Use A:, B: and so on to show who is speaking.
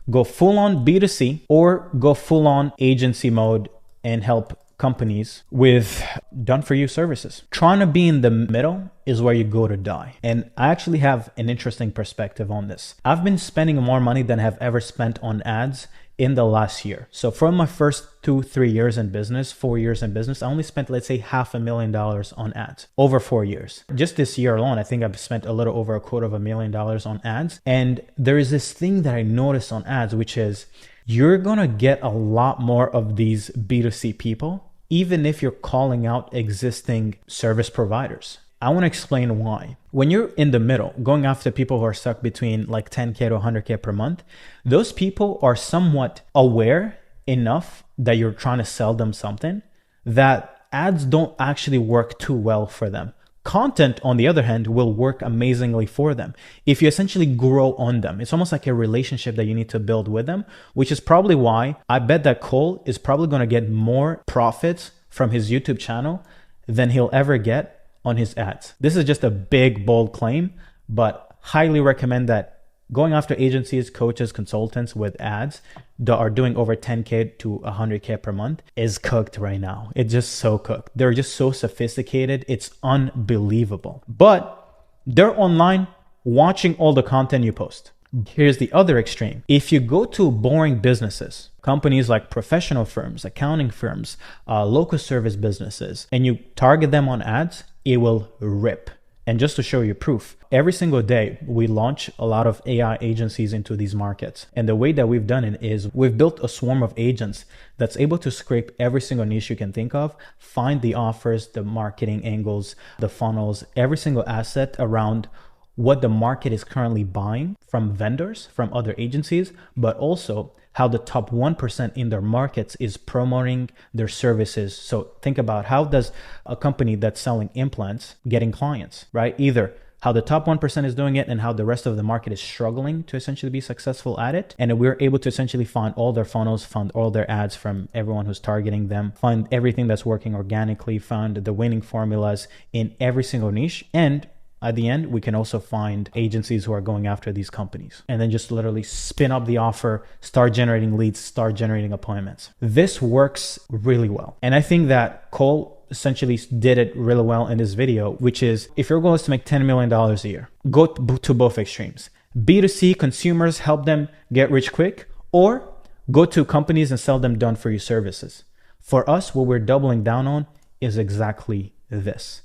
A: go full on B2C or go full on agency mode and help companies with done for you services. Trying to be in the middle is where you go to die. And I actually have an interesting perspective on this. I've been spending more money than I've ever spent on ads in the last year. So from my first 2-3 years in business, 4 years in business, I only spent, let's say, $500,000 on ads over 4 years. Just this year alone, I think I've spent a little over $250,000 on ads. And there is this thing that I noticed on ads, which is you're gonna get a lot more of these B2C people, even if you're calling out existing service providers. I want to explain why. When you're in the middle, going after people who are stuck between like 10K to 100K per month, those people are somewhat aware enough that you're trying to sell them something that ads don't actually work too well for them. Content, on the other hand, will work amazingly for them if you essentially grow on them. It's almost like a relationship that you need to build with them, which is probably why I bet that Cole is probably going to get more profits from his YouTube channel than he'll ever get on his ads. This is just a big, bold claim, but highly recommend that going after agencies, coaches, consultants with ads that are doing over 10K to 100K per month is cooked right now. It's just so cooked. They're just so sophisticated. It's unbelievable. But they're online watching all the content you post. Here's the other extreme. If you go to boring businesses, companies like professional firms, accounting firms, local service businesses, and you target them on ads, it will rip. And just to show you proof, every single day we launch a lot of AI agencies into these markets. And the way that we've done it is we've built a swarm of agents that's able to scrape every single niche you can think of, find the offers, the marketing angles, the funnels, every single asset around what the market is currently buying from vendors, from other agencies, but also how the top 1% in their markets is promoting their services. So think about how does a company that's selling implants getting clients, right? Either how the top 1% is doing it and how the rest of the market is struggling to essentially be successful at it. And we're able to essentially find all their funnels, find all their ads from everyone who's targeting them, find everything that's working organically, find the winning formulas in every single niche. And at the end, we can also find agencies who are going after these companies and then just literally spin up the offer, start generating leads, start generating appointments. This works really well. And I think that Cole essentially did it really well in this video, which is if your goal is to make $10 million a year, go to both extremes. B2C consumers, help them get rich quick, or go to companies and sell them done for you services. For us, what we're doubling down on is exactly this.